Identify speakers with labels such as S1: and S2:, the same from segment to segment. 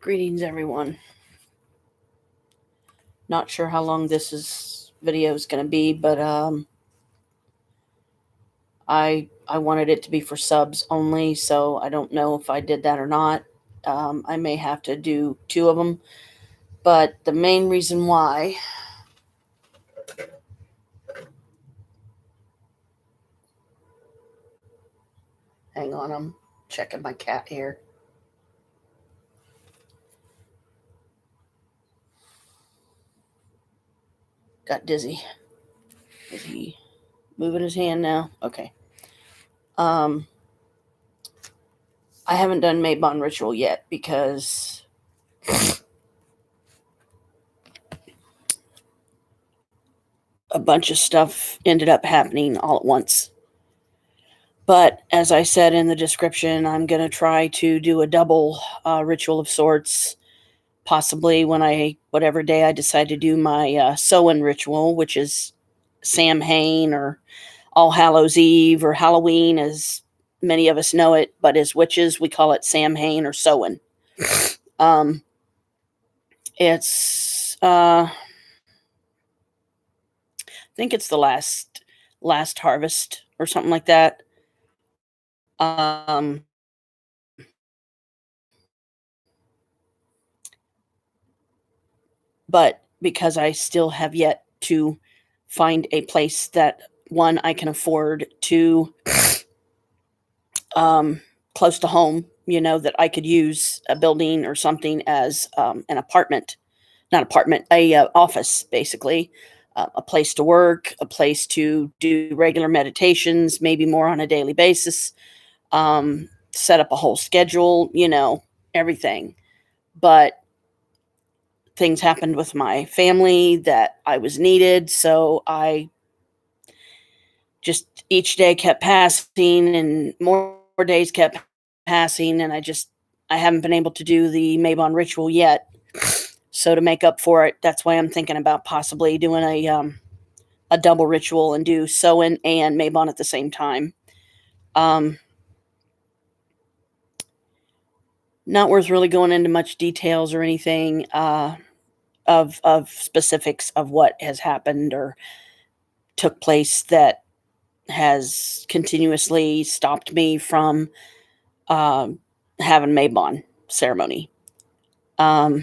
S1: Greetings, everyone. Not sure how long video is going to be, but I wanted it to be for subs only, so I don't know if I did that or not. I may have to do two of them, but the main reason why. Hang on, I'm checking my cat here. Got dizzy. Is he moving his hand now? Okay. I haven't done Mabon ritual yet because a bunch of stuff ended up happening all at once. But as I said in the description, I'm going to try to do a double ritual of sorts, possibly whatever day I decide to do my Samhain ritual, which is Samhain or All Hallows Eve or Halloween, as many of us know it, but as witches, we call it Samhain or Samhain. It's, I think it's the last harvest or something like that. But because I still have yet to find a place that, one, I can afford, two, close to home, that I could use a building or something as an apartment, not apartment, office, basically, a place to work, a place to do regular meditations, maybe more on a daily basis, set up a whole schedule, everything. But things happened with my family that I was needed, so I just, each day kept passing and more days kept passing, and I haven't been able to do the Mabon ritual yet. So to make up for it, that's why I'm thinking about possibly doing a double ritual and do Samhain and Mabon at the same time. Not worth really going into much details or anything of specifics of what has happened or took place that has continuously stopped me from having Mabon ceremony. But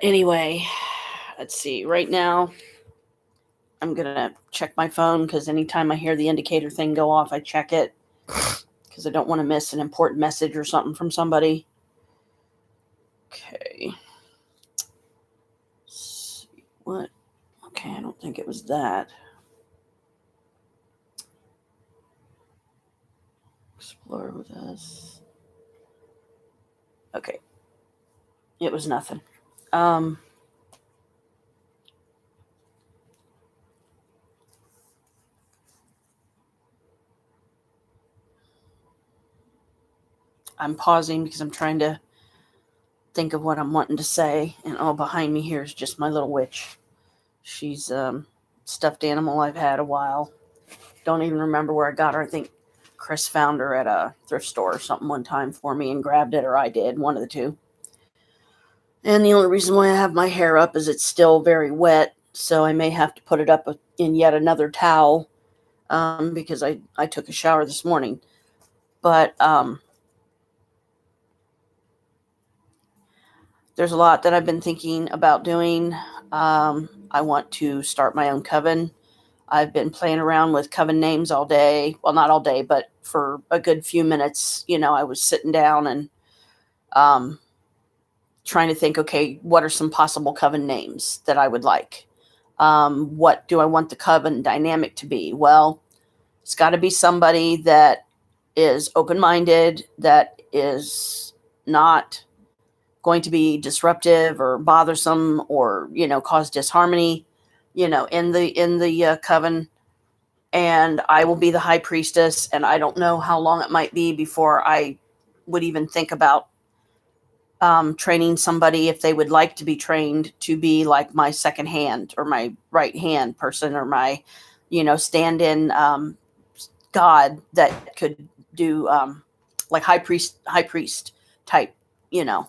S1: anyway, let's see. Right now, I'm going to check my phone because anytime I hear the indicator thing go off, I check it because I don't want to miss an important message or something from somebody. Okay. Let's see. What? Okay, I don't think it was that. Explore with us. Okay. It was nothing. I'm pausing because I'm trying to think of what I'm wanting to say. And all behind me here is just my little witch. She's stuffed animal I've had a while. Don't even remember where I got her. I think Chris found her at a thrift store or something one time for me and grabbed it, or I did, one of the two. And the only reason why I have my hair up is it's still very wet, so I may have to put it up in yet another towel because I took a shower this morning. But there's a lot that I've been thinking about doing. I want to start my own coven. I've been playing around with coven names all day. Well, not all day, but for a good few minutes, I was sitting down and trying to think, okay, what are some possible coven names that I would like? What do I want the coven dynamic to be? Well, it's got to be somebody that is open-minded, that is not going to be disruptive or bothersome or, cause disharmony, in the coven. And I will be the high priestess, and I don't know how long it might be before I would even think about training somebody, if they would like to be trained, to be like my second hand or my right hand person or my, stand-in God that could do like high priest type, you know,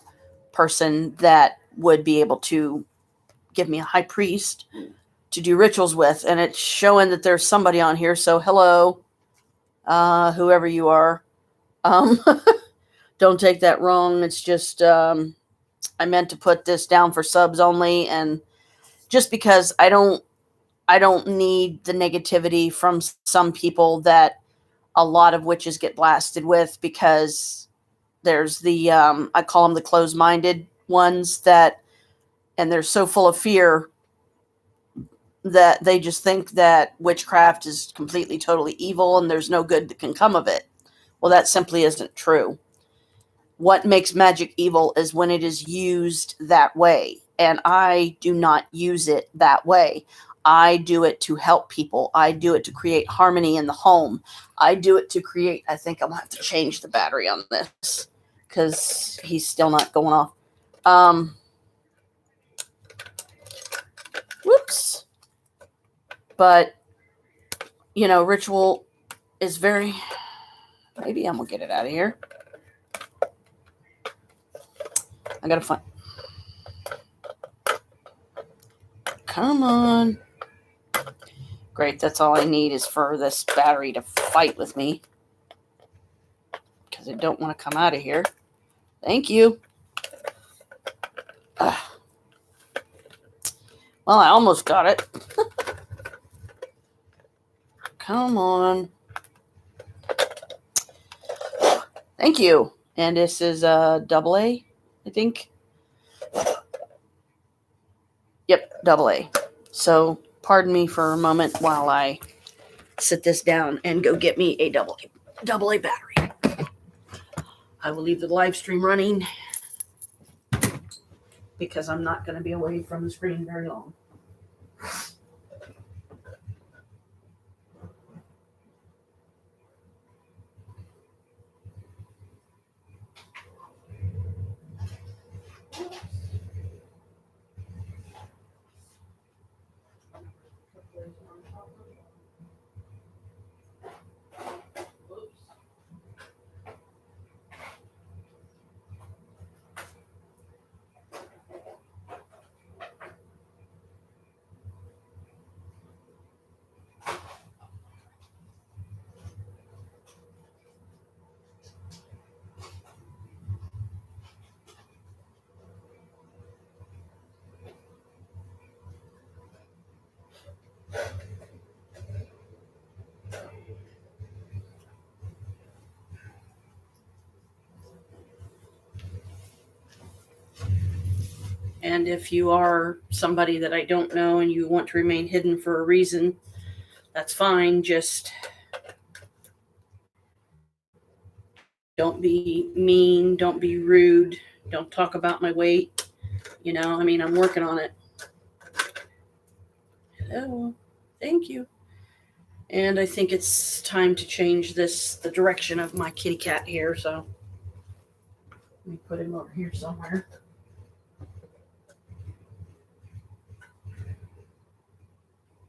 S1: person that would be able to give me a high priest to do rituals with. And it's showing that there's somebody on here. So hello, whoever you are. Um, don't take that wrong. It's just, I meant to put this down for subs only. And just because I don't need the negativity from some people that a lot of witches get blasted with, because there's the, I call them the closed-minded ones that, and they're so full of fear that they just think that witchcraft is completely, totally evil and there's no good that can come of it. Well, that simply isn't true. What makes magic evil is when it is used that way. And I do not use it that way. I do it to help people. I do it to create harmony in the home. I do it to create, I think I'm going to have to change the battery on this because he's still not going off. Whoops. But, you know, ritual is very, maybe I'm going to get it out of here. I got to find, come on. Great, that's all I need is for this battery to fight with me, because I don't want to come out of here. Thank you. Well, I almost got it. Come on. Thank you. And this is a double A, I think. Yep, double A. So pardon me for a moment while I sit this down and go get me a double A battery. I will leave the live stream running because I'm not going to be away from the screen very long. And if you are somebody that I don't know and you want to remain hidden for a reason, that's fine. Just don't be mean. Don't be rude. Don't talk about my weight. You know, I mean, I'm working on it. Hello. Thank you. And I think it's time to change the direction of my kitty cat here. So let me put him over here somewhere.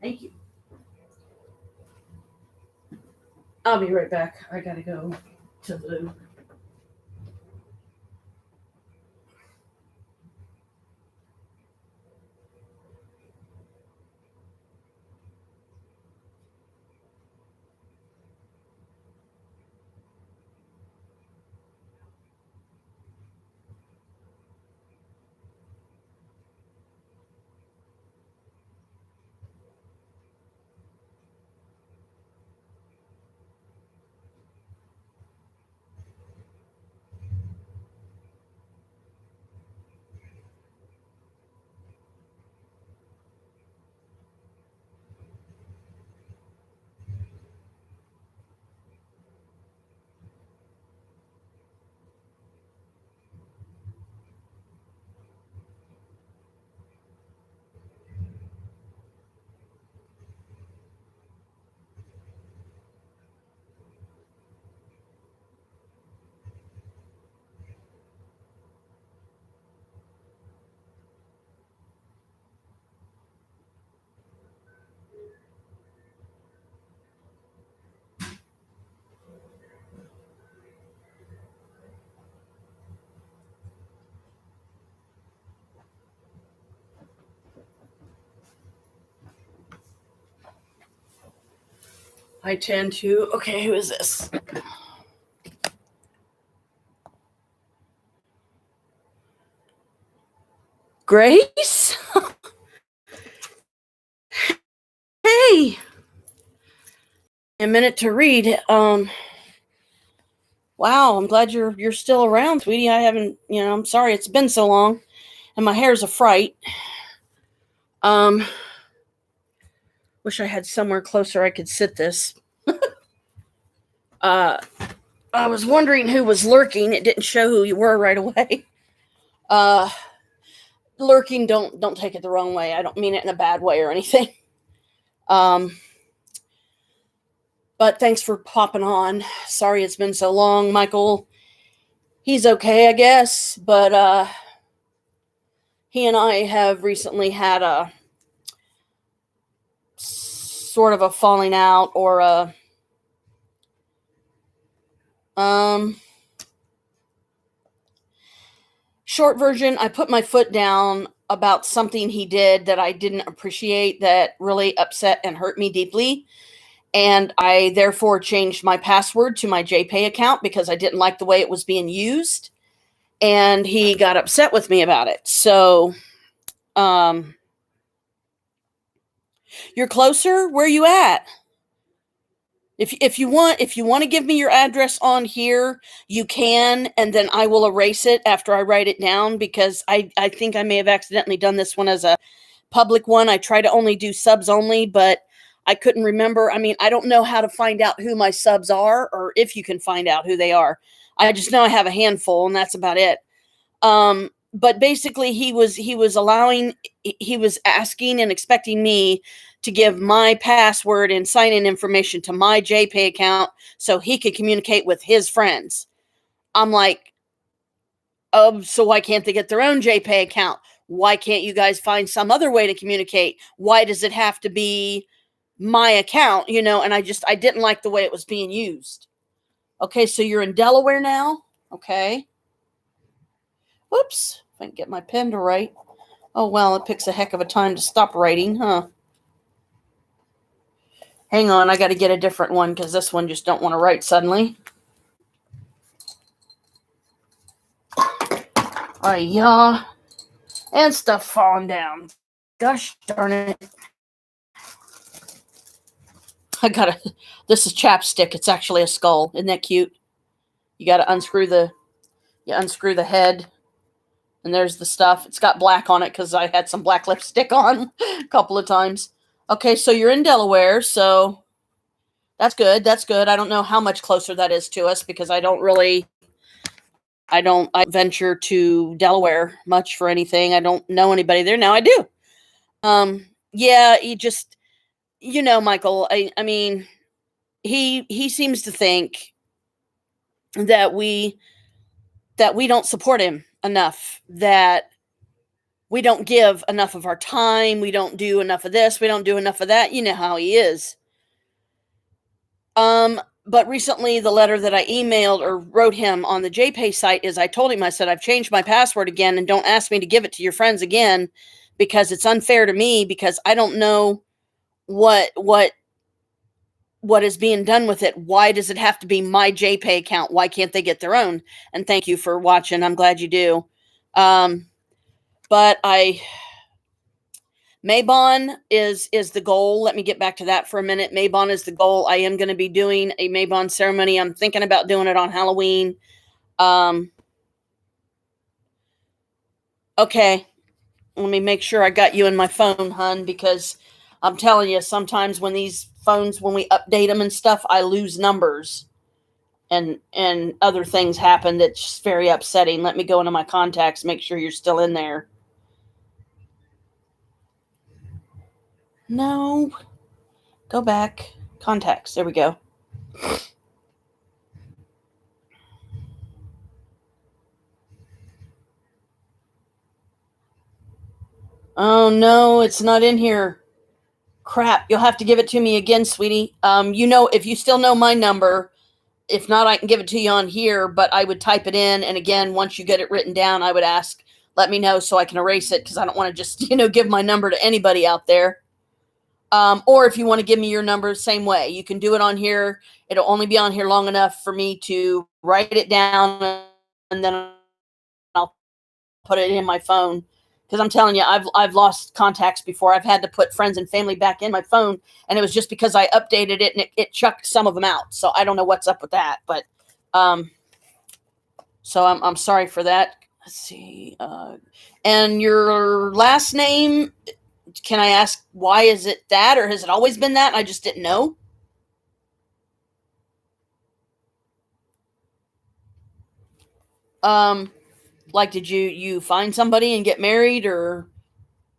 S1: Thank you. I'll be right back. I gotta go to the loo. I tend to. Okay, who is this? Grace? Hey! A minute to read. Wow, I'm glad you're still around, sweetie. I haven't, I'm sorry it's been so long, and my hair's a fright. Um, Wish I had somewhere closer I could sit this. uh, I was wondering who was lurking. It didn't show who you were right away. Uh, Lurking, don't take it the wrong way. I don't mean it in a bad way or anything. Um, but thanks for popping on. Sorry it's been so long, Michael. He's okay, I guess, but he and I have recently had a sort of a falling out, or a short version. I put my foot down about something he did that I didn't appreciate, that really upset and hurt me deeply, and I therefore changed my password to my JPay account because I didn't like the way it was being used, and he got upset with me about it. So you're closer. Where are you at? If you want to give me your address on here, you can, and then I will erase it after I write it down, because I think I may have accidentally done this one as a public one. I try to only do subs only, but I couldn't remember. I mean, I don't know how to find out who my subs are, or if you can find out who they are. I just know I have a handful, and that's about it. But basically he was asking and expecting me to give my password and sign-in information to my JPay account so he could communicate with his friends. I'm like, so why can't they get their own JPay account? Why can't you guys find some other way to communicate? Why does it have to be my account? And I didn't like the way it was being used. Okay, so you're in Delaware now? Okay. Whoops, if I can get my pen to write. Oh, well, it picks a heck of a time to stop writing, huh? Hang on, I got to get a different one because this one just don't want to write suddenly. Yeah. And stuff falling down. Gosh darn it. This is chapstick. It's actually a skull. Isn't that cute? You got to unscrew the head, and there's the stuff. It's got black on it because I had some black lipstick on a couple of times. Okay, so you're in Delaware, so that's good. That's good. I don't know how much closer that is to us because I don't venture to Delaware much for anything. I don't know anybody there. Now I do. Yeah, Michael, I mean, he seems to think that we don't support him enough, that we don't give enough of our time, we don't do enough of this, we don't do enough of that. You know how he is. But recently the letter that I emailed or wrote him on the JPay site is, I told him, I said, I've changed my password again, and don't ask me to give it to your friends again, because it's unfair to me, because I don't know what is being done with it. Why does it have to be my JPay account? Why can't they get their own? And thank you for watching. I'm glad you do. But Mabon is the goal. Let me get back to that for a minute. Mabon is the goal. I am going to be doing a Mabon ceremony. I'm thinking about doing it on Halloween. Okay. Let me make sure I got you in my phone, hun, because I'm telling you, sometimes when these phones, when we update them and stuff, I lose numbers and other things happen that's just very upsetting. Let me go into my contacts, make sure you're still in there. No. Go back. Contacts. There we go. Oh, no, it's not in here. Crap. You'll have to give it to me again, sweetie. If you still know my number, if not, I can give it to you on here, but I would type it in. And again, once you get it written down, I would ask, let me know so I can erase it, because I don't want to just, give my number to anybody out there. Or if you want to give me your number, same way. You can do it on here. It'll only be on here long enough for me to write it down, and then I'll put it in my phone. Because I'm telling you, I've lost contacts before. I've had to put friends and family back in my phone, and it was just because I updated it and it chucked some of them out. So I don't know what's up with that, but so I'm sorry for that. Let's see. And your last name, can I ask why is it that, or has it always been that? I just didn't know. Like, did you find somebody and get married, or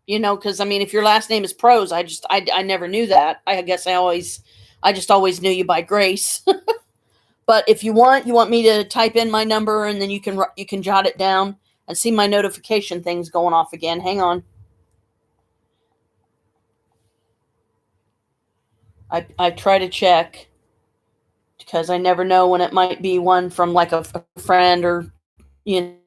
S1: because I mean, if your last name is Prose, I never knew that. I guess I just always knew you by grace. But if you want me to type in my number, and then you can jot it down and see my notification things going off again. Hang on. I try to check because I never know when it might be one from like a friend or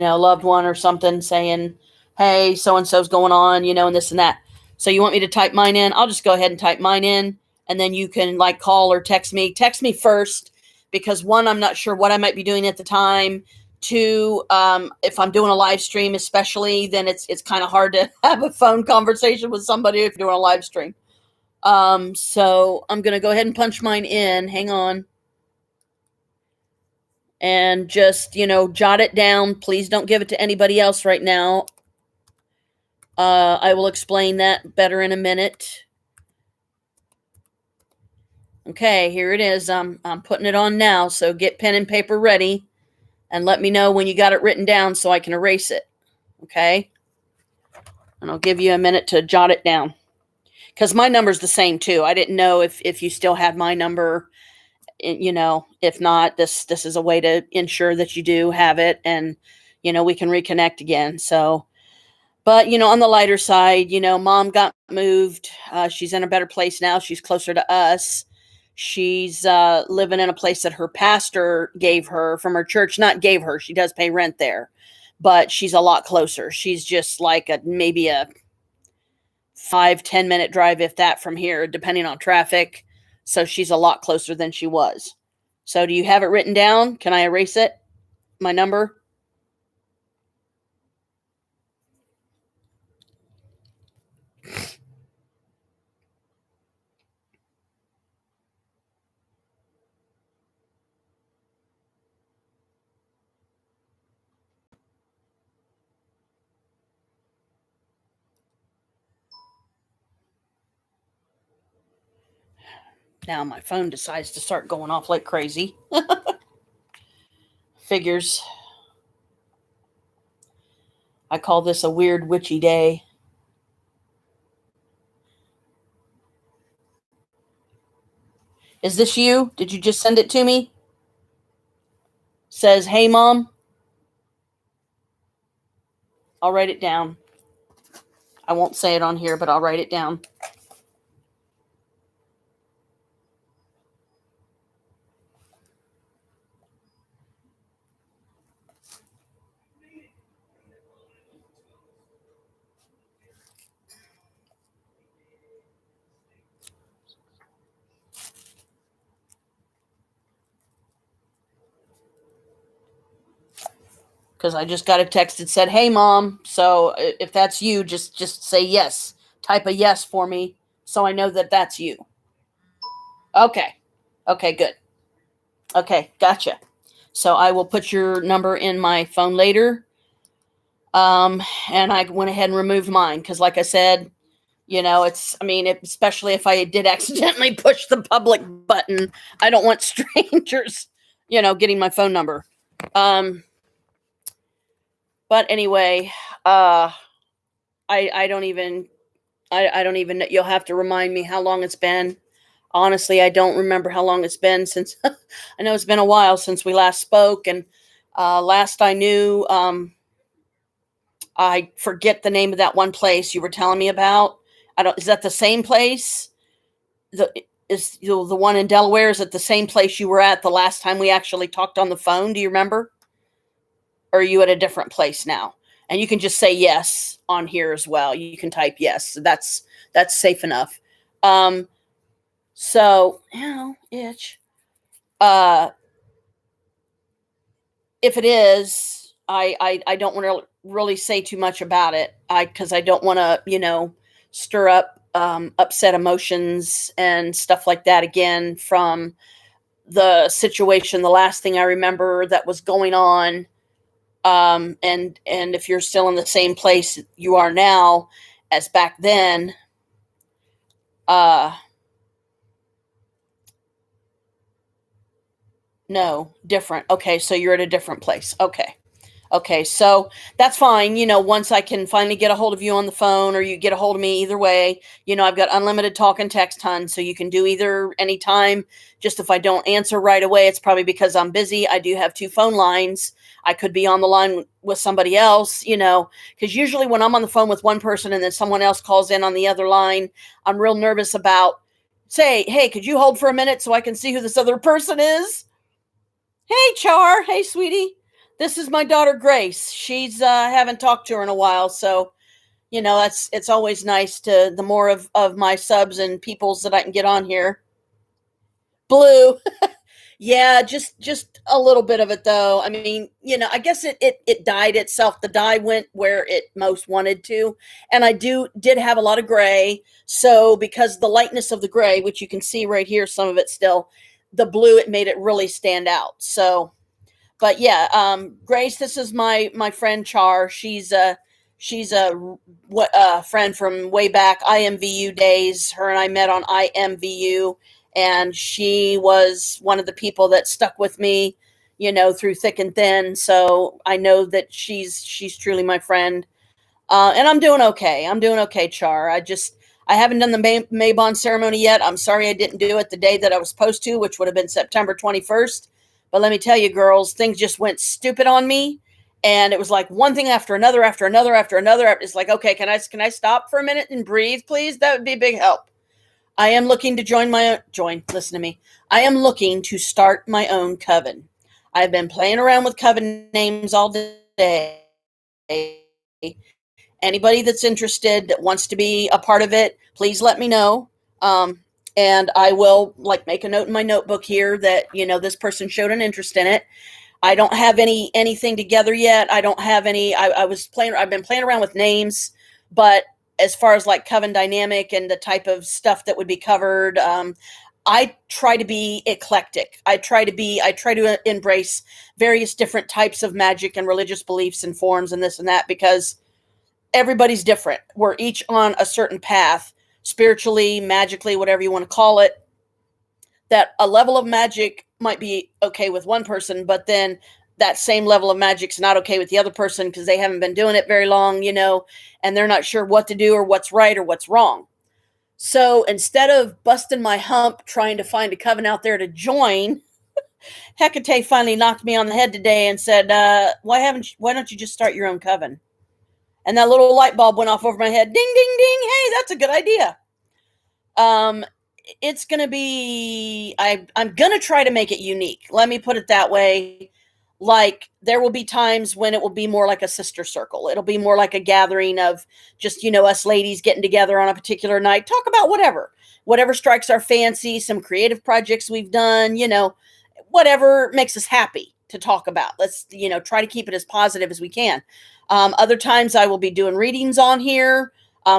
S1: loved one or something saying, hey, so and so's going on, and this and that. So you want me to type mine in? I'll just go ahead and type mine in, and then you can like call or text me. Text me first, because one, I'm not sure what I might be doing at the time. Two, if I'm doing a live stream, especially, then it's kind of hard to have a phone conversation with somebody if you're doing a live stream. So I'm gonna go ahead and punch mine in. Hang on. And just, jot it down. Please don't give it to anybody else right now. I will explain that better in a minute. Okay, here it is. I'm putting it on now, so get pen and paper ready and let me know when you got it written down so I can erase it. Okay? And I'll give you a minute to jot it down. Because my number's the same too. I didn't know if you still had my number. If not, this is a way to ensure that you do have it, and we can reconnect again. So, but on the lighter side, mom got moved. She's in a better place now. She's closer to us. She's living in a place that her pastor gave her from her church. Not gave her, she does pay rent there, but she's a lot closer. She's just like maybe a 5-10 minute drive, if that, from here, depending on traffic. So she's a lot closer than she was. So do you have it written down? Can I erase it? My number? Now my phone decides to start going off like crazy. Figures. I call this a weird witchy day. Is this you? Did you just send it to me? Says, hey, Mom. I'll write it down. I won't say it on here, but I'll write it down. Because I just got a text that said, hey, Mom. So if that's you, just say yes. Type a yes for me so I know that that's you. Okay. Okay, good. Okay, gotcha. So I will put your number in my phone later. And I went ahead and removed mine because, like I said, especially if I did accidentally push the public button, I don't want strangers, getting my phone number. But anyway, I don't even know. You'll have to remind me how long it's been. Honestly, I don't remember how long it's been since. I know it's been a while since we last spoke, and last I knew, I forget the name of that one place you were telling me about. Is that the same place? The one in Delaware? Is it the same place you were at the last time we actually talked on the phone? Do you remember? Or are you at a different place now? And you can just say yes on here as well. You can type yes. That's safe enough. Um, so, itch. Uh, if it is, I don't want to really say too much about it. Because I don't want to, stir up upset emotions and stuff like that again from the situation. The last thing I remember that was going on, and if you're still in the same place you are now as back then, uh, no, different. Okay, so you're at a different place. Okay. Okay, so that's fine. Once I can finally get a hold of you on the phone or you get a hold of me, either way, I've got unlimited talk and text, hun. So you can do either anytime. Just if I don't answer right away, it's probably because I'm busy. I do have two phone lines. I could be on the line with somebody else, because usually when I'm on the phone with one person and then someone else calls in on the other line, I'm real nervous about, say, hey, could you hold for a minute so I can see who this other person is? Hey, Char. Hey, sweetie. This is my daughter, Grace. She's haven't talked to her in a while, so it's always nice to the more of my subs and peoples that I can get on here. Blue. Yeah, just a little bit of it though. I mean, I guess it dyed itself. The dye went where it most wanted to, and I did have a lot of gray. So because the lightness of the gray, which you can see right here, some of it still, the blue, it made it really stand out. So, but yeah, Grace, this is my friend Char. She's a what friend from way back IMVU days. Her and I met on IMVU, and she was one of the people that stuck with me, through thick and thin. So I know that she's truly my friend. And I'm doing okay. I'm doing okay, Char. I haven't done the Mabon ceremony yet. I'm sorry I didn't do it the day that I was supposed to, which would have been September 21st. But let me tell you, girls, things just went stupid on me. And it was like one thing after another, after another, after another. It's like, okay, can I stop for a minute and breathe, please? That would be a big help. I am looking to listen to me. I am looking to start my own coven. I've been playing around with coven names all day. Anybody that's interested that wants to be a part of it, please let me know. And I will make a note in my notebook here that, this person showed an interest in it. I don't have anything together yet. I don't have any, I've been playing around with names, but as far as coven dynamic and the type of stuff that would be covered, I try to be eclectic. I try to embrace various different types of magic and religious beliefs and forms and this and that, because everybody's different. We're each on a certain path, spiritually, magically, whatever you want to call it. That a level of magic might be okay with one person, but then that same level of magic's not okay with the other person because they haven't been doing it very long, and they're not sure what to do or what's right or what's wrong. So instead of busting my hump trying to find a coven out there to join, Hecate finally knocked me on the head today and said, why don't you just start your own coven? And that little light bulb went off over my head. Ding, ding, ding. Hey, that's a good idea. It's going to be, I'm going to try to make it unique. Let me put it that way. There will be times when it will be more like a sister circle. It'll be more like a gathering of just, us ladies getting together on a particular night, talk about whatever strikes our fancy, some creative projects we've done, whatever makes us happy to talk about. Let's, try to keep it as positive as we can. Other times I will be doing readings on here.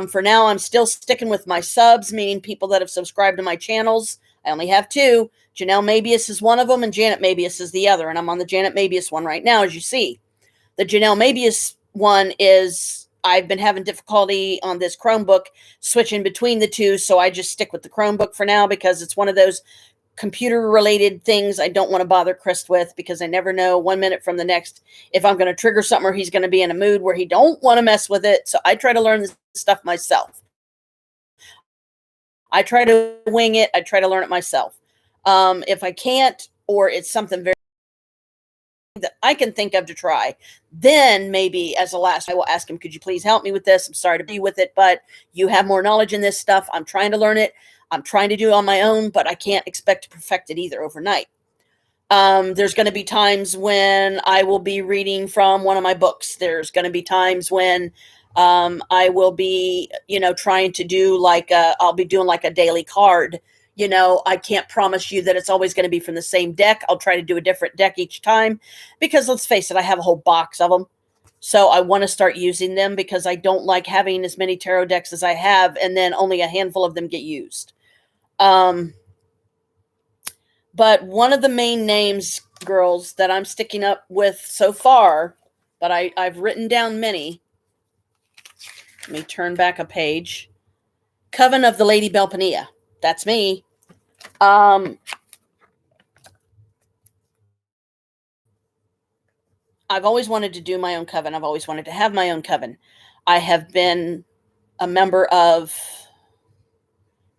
S1: For now, I'm still sticking with my subs, meaning people that have subscribed to my channels. I only have two. Janelle Mabius is one of them, and Janet Mabius is the other. And I'm on the Janet Mabius one right now, as you see. The Janelle Mabius one is, I've been having difficulty on this Chromebook switching between the two, so I just stick with the Chromebook for now because it's one of those computer-related things I don't want to bother Chris with, because I never know one minute from the next if I'm going to trigger something or he's going to be in a mood where he don't want to mess with it. So I try to learn this stuff myself. I try to wing it. I try to learn it myself. If I can't, or it's something very that I can think of to try, then maybe as a last, I will ask him, could you please help me with this? I'm sorry to be with it, but you have more knowledge in this stuff. I'm trying to learn it. I'm trying to do it on my own, but I can't expect to perfect it either overnight. There's going to be times when I will be reading from one of my books. There's going to be times when I will be, trying to do I'll be doing like a daily card. I can't promise you that it's always going to be from the same deck. I'll try to do a different deck each time because let's face it, I have a whole box of them. So I want to start using them because I don't like having as many tarot decks as I have and then only a handful of them get used. But one of the main names, girls, that I'm sticking up with so far, but I've written down many. Let me turn back a page. Coven of the Lady Belpania. That's me. I've always wanted to do my own coven. I've always wanted to have my own coven. I have been a member of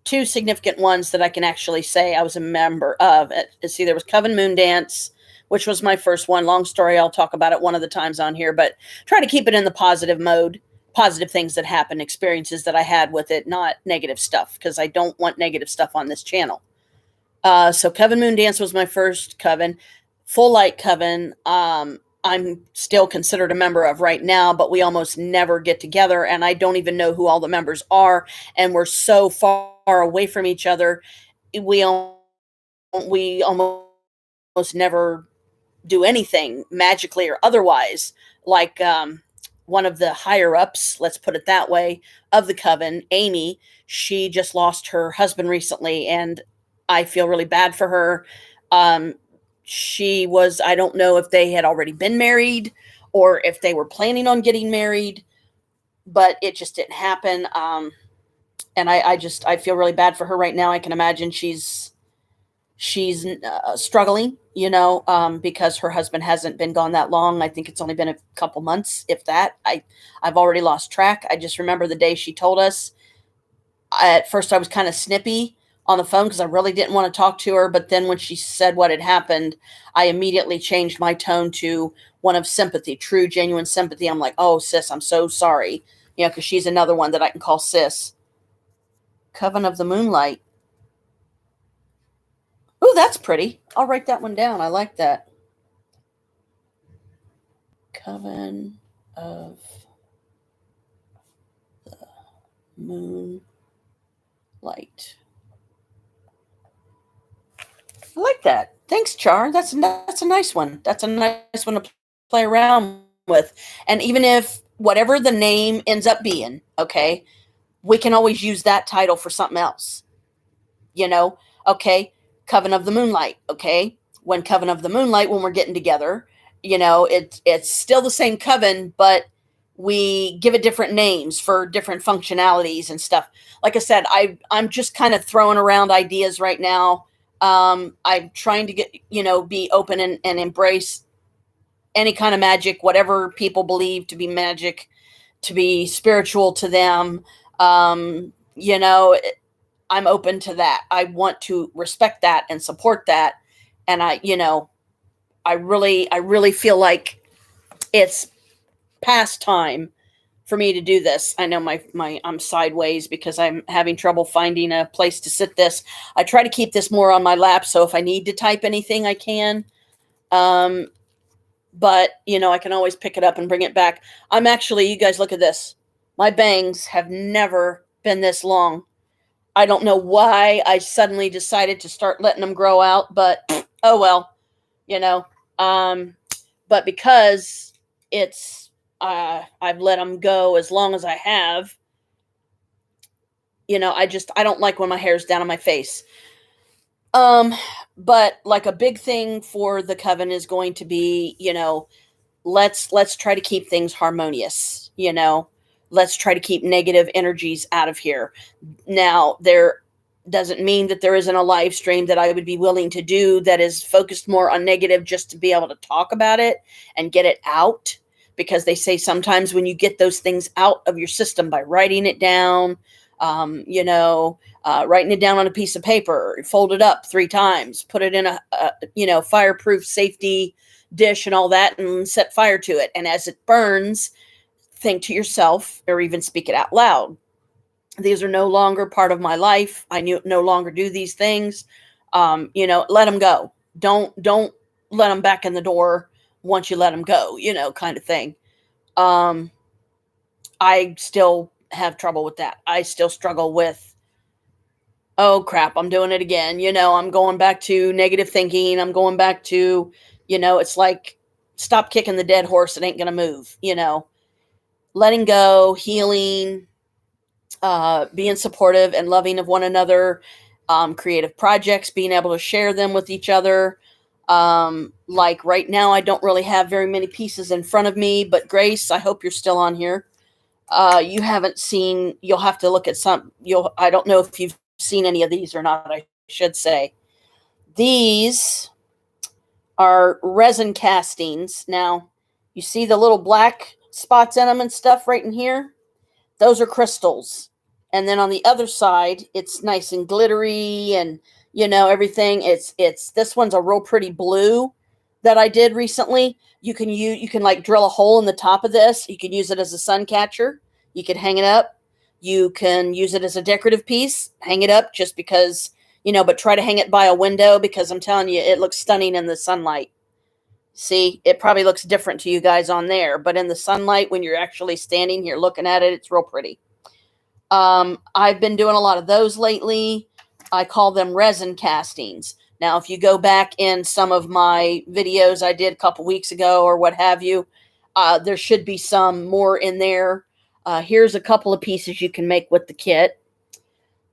S1: two significant ones that I can actually say I was a member of. See, there was Coven Moon Dance, which was my first one. Long story, I'll talk about it one of the times on here, but try to keep it in the positive mode, positive things that happen, experiences that I had with it, not negative stuff, because I don't want negative stuff on this channel. So Coven Moon Dance was my first coven. Full Light Coven, I'm still considered a member of right now, but we almost never get together, and I don't even know who all the members are, and we're so far away from each other. We almost never do anything magically or otherwise. Like one of the higher ups, let's put it that way, of the coven, Amy, she just lost her husband recently, and I feel really bad for her. I don't know if they had already been married or if they were planning on getting married, but it just didn't happen. And I feel really bad for her right now. I can imagine she's struggling, because her husband hasn't been gone that long. I think it's only been a couple months, if that. I've already lost track. I just remember the day she told us. At first, I was kind of snippy on the phone because I really didn't want to talk to her. But then when she said what had happened, I immediately changed my tone to one of sympathy, true, genuine sympathy. I'm like, oh, sis, I'm so sorry. Because she's another one that I can call sis. Coven of the Moonlight. Oh, that's pretty. I'll write that one down. I like that. Coven of the Moonlight. I like that. Thanks, Char. That's a nice one. That's a nice one to play around with. And even if whatever the name ends up being, okay, we can always use that title for something else. Okay, Coven of the Moonlight, okay? When Coven of the Moonlight, when we're getting together, it's still the same coven, but we give it different names for different functionalities and stuff. Like I said, I'm just kind of throwing around ideas right now. I'm trying to get, be open and embrace any kind of magic, whatever people believe to be magic, to be spiritual to them. I'm open to that. I want to respect that and support that. And I really feel like it's past time for me to do this. I know I'm sideways because I'm having trouble finding a place to sit this. I try to keep this more on my lap, so if I need to type anything, I can. But I can always pick it up and bring it back. You guys look at this. My bangs have never been this long. I don't know why I suddenly decided to start letting them grow out, but oh well, but because it's, I've let them go as long as I have, I don't like when my hair's down on my face. But like a big thing for the coven is going to be, let's try to keep things harmonious, let's try to keep negative energies out of here. Now, there doesn't mean that there isn't a live stream that I would be willing to do that is focused more on negative just to be able to talk about it and get it out. Because they say sometimes when you get those things out of your system by writing it down, writing it down on a piece of paper, fold it up 3 times, put it in a fireproof safety dish and all that, and set fire to it. And as it burns, think to yourself or even speak it out loud. These are no longer part of my life. I no longer do these things. Let them go. Don't let them back in the door once you let them go, kind of thing. I still have trouble with that. I still struggle with, oh crap, I'm doing it again. I'm going back to negative thinking. I'm going back to, it's like, stop kicking the dead horse. It ain't going to move. Letting go, healing, being supportive and loving of one another, creative projects, being able to share them with each other. Like right now, I don't really have very many pieces in front of me, but Grace, I hope you're still on here. You haven't seen, you'll have to look at I don't know if you've seen any of these or not, I should say. These are resin castings. Now, you see the little black spots in them and stuff right in here? Those are crystals. And then on the other side, it's nice and glittery and, everything. This one's a real pretty blue that I did recently. You can like drill a hole in the top of this. You can use it as a sun catcher. You can hang it up. You can use it as a decorative piece, hang it up just because, but try to hang it by a window because I'm telling you, it looks stunning in the sunlight. See, it probably looks different to you guys on there, but in the sunlight, when you're actually standing here looking at it, it's real pretty. I've been doing a lot of those lately. I call them resin castings. Now, if you go back in some of my videos I did a couple weeks ago or what have you, there should be some more in there. Here's a couple of pieces you can make with the kit.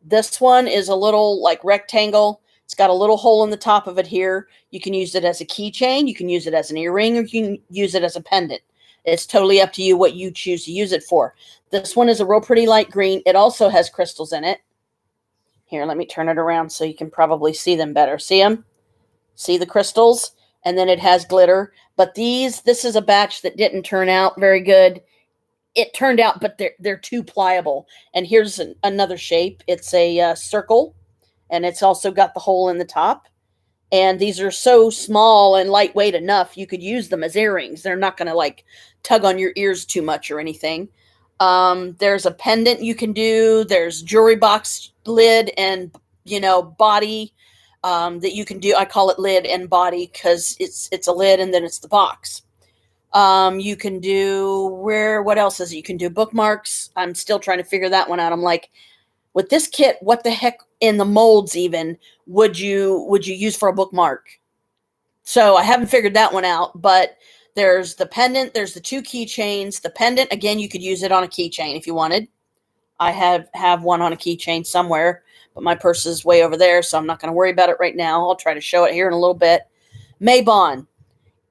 S1: This one is a little like rectangle. It's got a little hole in the top of it here. You can use it as a keychain. You can use it as an earring, or you can use it as a pendant. It's totally up to you what you choose to use it for. This one is a real pretty light green. It also has crystals in it. Here, let me turn it around so you can probably see them better. See them? See the crystals? And then it has glitter. But this is a batch that didn't turn out very good. It turned out, but they're too pliable. And here's another shape. It's a circle, and it's also got the hole in the top. And these are so small and lightweight enough, you could use them as earrings. They're not going to like tug on your ears too much or anything. There's a pendant you can do. There's jewelry box lid and, body that you can do. I call it lid and body because it's a lid and then it's the box. You can do what else is it? You can do bookmarks. I'm still trying to figure that one out. I'm like, with this kit, what the heck in the molds even would you use for a bookmark? So I haven't figured that one out, but there's the pendant, there's the two keychains. The pendant, again, you could use it on a keychain if you wanted. I have one on a keychain somewhere, but my purse is way over there, so I'm not going to worry about it right now. I'll try to show it here in a little bit. Mabon,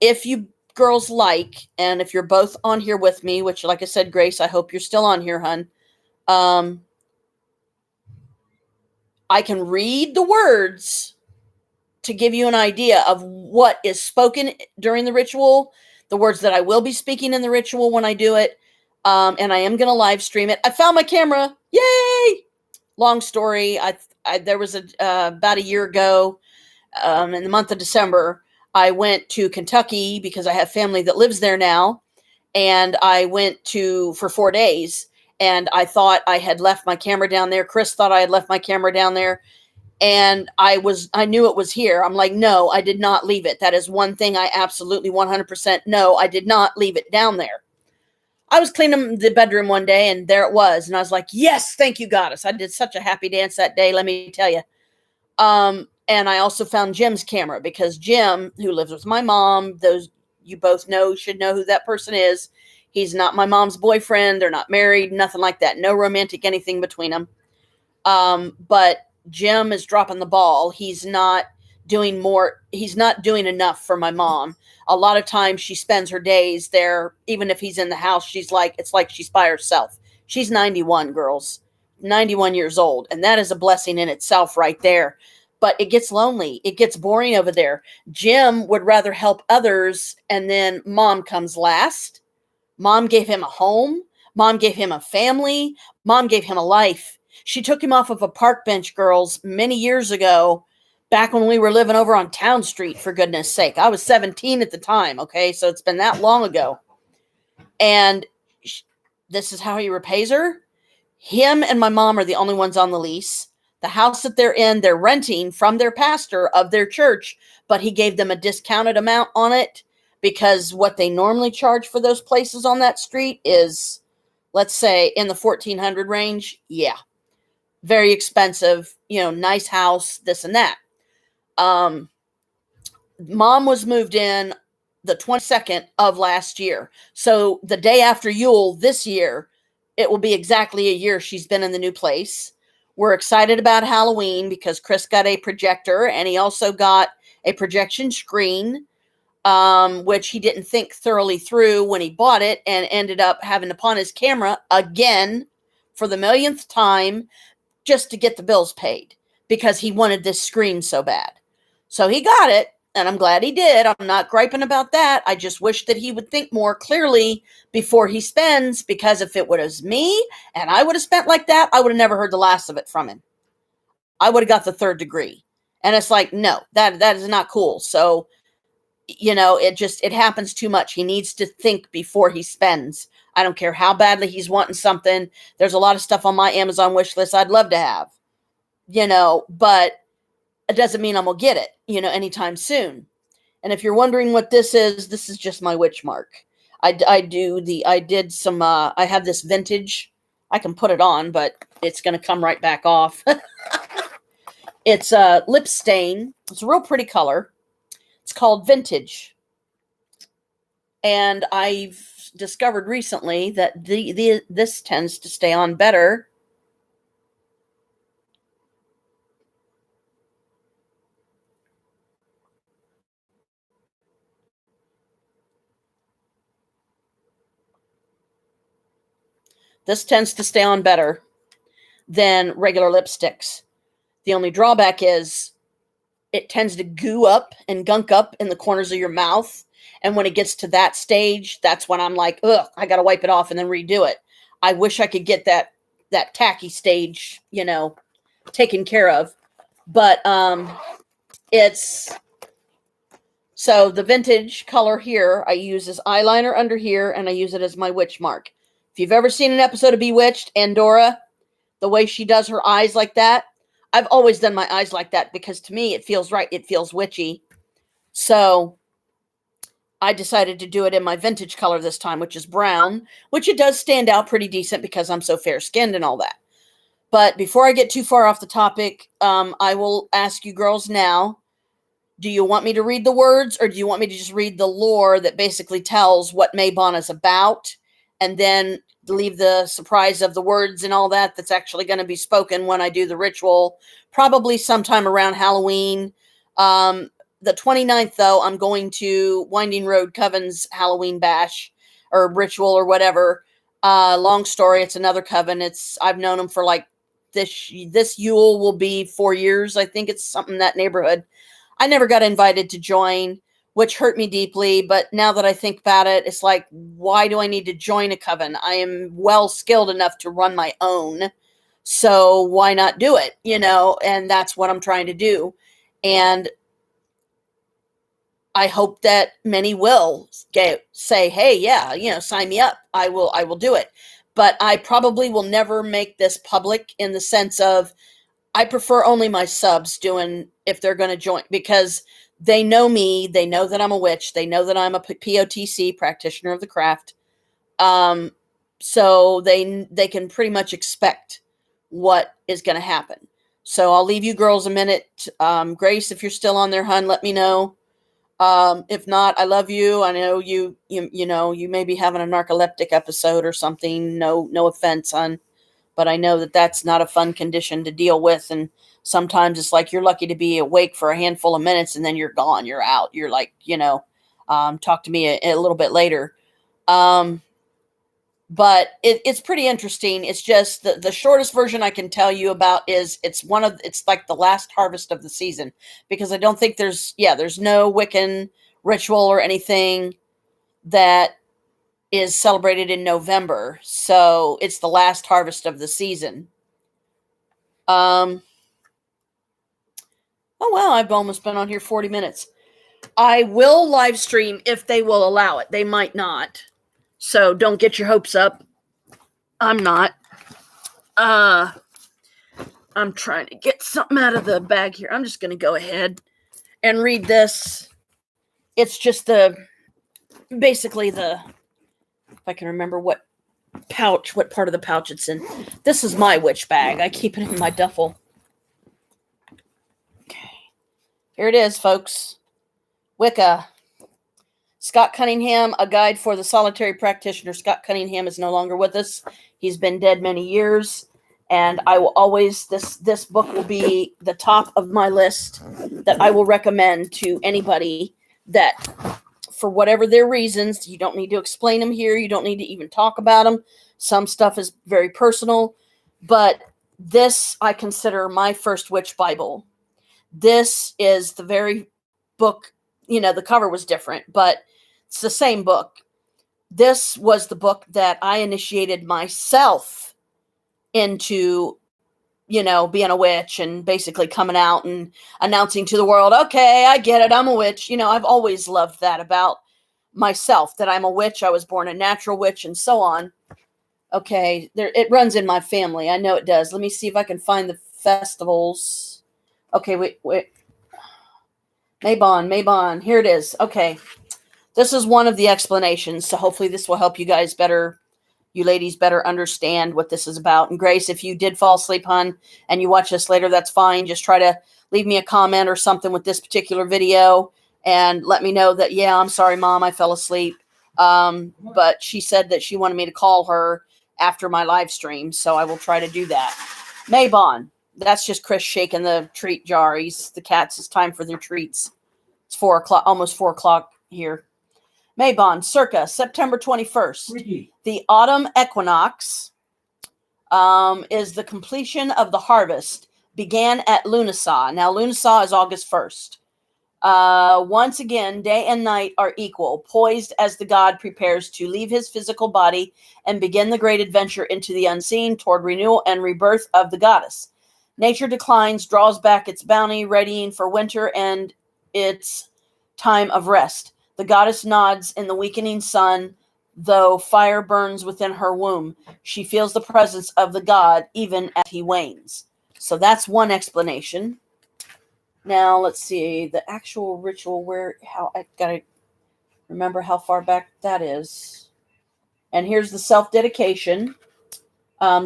S1: if you girls like, and if you're both on here with me, which like I said, Grace, I hope you're still on here, hun. I can read the words to give you an idea of what is spoken during the ritual, the words that I will be speaking in the ritual when I do it. And I am going to live stream it. I found my camera. Yay! Long story. There was about a year ago, in the month of December, I went to Kentucky because I have family that lives there now. And I went for 4 days. And I thought I had left my camera down there. Chris thought I had left my camera down there. And I knew it was here. I'm like, no, I did not leave it. That is one thing I absolutely 100% know. I did not leave it down there. I was cleaning the bedroom one day and there it was. And I was like, yes, thank you, Goddess. I did such a happy dance that day. Let me tell you. And I also found Jim's camera because Jim, who lives with my mom, those you both should know who that person is. He's not my mom's boyfriend. They're not married, nothing like that. No romantic anything between them. But Jim is dropping the ball. He's not doing enough for my mom. A lot of times she spends her days there. Even if he's in the house, it's like she's by herself. She's 91, girls, 91 years old. And that is a blessing in itself right there. But it gets lonely. It gets boring over there. Jim would rather help others. And then mom comes last. Mom gave him a home. Mom gave him a family. Mom gave him a life. She took him off of a park bench, girls, many years ago, back when we were living over on Town Street, for goodness sake. I was 17 at the time, okay? So it's been that long ago. And this is how he repays her. Him and my mom are the only ones on the lease. The house that they're in, they're renting from their pastor of their church, but he gave them a discounted amount on it because what they normally charge for those places on that street is let's say in the 1400 range, yeah, very expensive, nice house, this and that. Mom was moved in the 22nd of last year. So the day after Yule this year, it will be exactly a year she's been in the new place. We're excited about Halloween because Chris got a projector and he also got a projection screen, which he didn't think thoroughly through when he bought it and ended up having to pawn his camera again for the millionth time just to get the bills paid because he wanted this screen so bad. So he got it, and I'm glad he did. I'm not griping about that. I just wish that he would think more clearly before he spends, because if it was me and I would have spent like that, I would have never heard the last of it from him. I would have got the third degree. And it's like, no, that is not cool. So, it happens too much. He needs to think before he spends. I don't care how badly he's wanting something. There's a lot of stuff on my Amazon wish list I'd love to have, but it doesn't mean I'm going to get it, anytime soon. And if you're wondering what this is just my witch mark. I have this vintage. I can put it on, but it's going to come right back off. It's a lip stain. It's a real pretty color. It's called Vintage. And I've discovered recently that this tends to stay on better than regular lipsticks. The only drawback is it tends to goo up and gunk up in the corners of your mouth. And when it gets to that stage, that's when I'm like, ugh, I got to wipe it off and then redo it. I wish I could get that tacky stage, taken care of. But so the vintage color here, I use as eyeliner under here, and I use it as my witch mark. If you've ever seen an episode of Bewitched, Andorra, the way she does her eyes like that, I've always done my eyes like that because to me it feels right. It feels witchy. So I decided to do it in my vintage color this time, which is brown, which it does stand out pretty decent because I'm so fair-skinned and all that. But before I get too far off the topic, I will ask you girls now, do you want me to read the words or do you want me to just read the lore that basically tells what Mabon is about and then leave the surprise of the words and all that's actually going to be spoken when I do the ritual, probably sometime around Halloween. The 29th, though, I'm going to Winding Road Coven's Halloween bash or ritual or whatever. Long story. It's another coven. I've known them for like this Yule will be 4 years. I think it's something in that neighborhood. I never got invited to join, which hurt me deeply. But now that I think about it, it's like, why do I need to join a coven? I am well skilled enough to run my own. So why not do it? And that's what I'm trying to do. And I hope that many will say, hey, yeah, sign me up. I will do it. But I probably will never make this public in the sense of I prefer only my subs doing if they're going to join because they know me. They know that I'm a witch. They know that I'm a POTC, practitioner of the craft. So they can pretty much expect what is going to happen. So I'll leave you girls a minute. Grace, if you're still on there, hun, let me know. If not, I love you. I know you may be having a narcoleptic episode or something. No offense, hon. But I know that that's not a fun condition to deal with. And sometimes it's like you're lucky to be awake for a handful of minutes and then you're gone. You're out. You're like, talk to me a little bit later. But it's pretty interesting. It's just the shortest version I can tell you about is it's like the last harvest of the season because I don't think there's no Wiccan ritual or anything that is celebrated in November. So it's the last harvest of the season. Oh, wow. I've almost been on here 40 minutes. I will live stream if they will allow it. They might not. So don't get your hopes up. I'm not. I'm trying to get something out of the bag here. I'm just going to go ahead and read this. It's just basically if I can remember what pouch, what part of the pouch it's in. This is my witch bag. I keep it in my duffel. Okay. Here it is, folks. Wicca. Scott Cunningham, A Guide for the Solitary Practitioner. Scott Cunningham is no longer with us. He's been dead many years. And I will always, this book will be the top of my list that I will recommend to anybody that, for whatever their reasons, you don't need to explain them here. You don't need to even talk about them. Some stuff is very personal. But this I consider my first witch Bible. This is the very book, the cover was different, but it's the same book. This was the book that I initiated myself into, being a witch and basically coming out and announcing to the world, okay, I get it, I'm a witch. I've always loved that about myself, that I'm a witch. I was born a natural witch and so on. Okay, it runs in my family. I know it does. Let me see if I can find the festivals. Okay, wait. Mabon, here it is. Okay. This is one of the explanations, so hopefully this will help you guys better, you ladies better understand what this is about. And Grace, if you did fall asleep, hon, and you watch this later, that's fine. Just try to leave me a comment or something with this particular video and let me know that, yeah, I'm sorry, Mom, I fell asleep. But she said that she wanted me to call her after my live stream, so I will try to do that. Mabon, that's just Chris shaking the treat jar. The cats, it's time for their treats. It's 4 o'clock, almost 4 o'clock here. Mabon, circa September 21st. The autumn equinox is the completion of the harvest. Began at Lunasaw. Now, Lunasaw is August 1st. Once again, day and night are equal, poised as the god prepares to leave his physical body and begin the great adventure into the unseen toward renewal and rebirth of the goddess. Nature declines, draws back its bounty, readying for winter and its time of rest. The goddess nods in the weakening sun, though fire burns within her womb. She feels the presence of the god even as he wanes. So that's one explanation. Now, let's see, the actual ritual, I gotta remember how far back that is. And here's the self-dedication.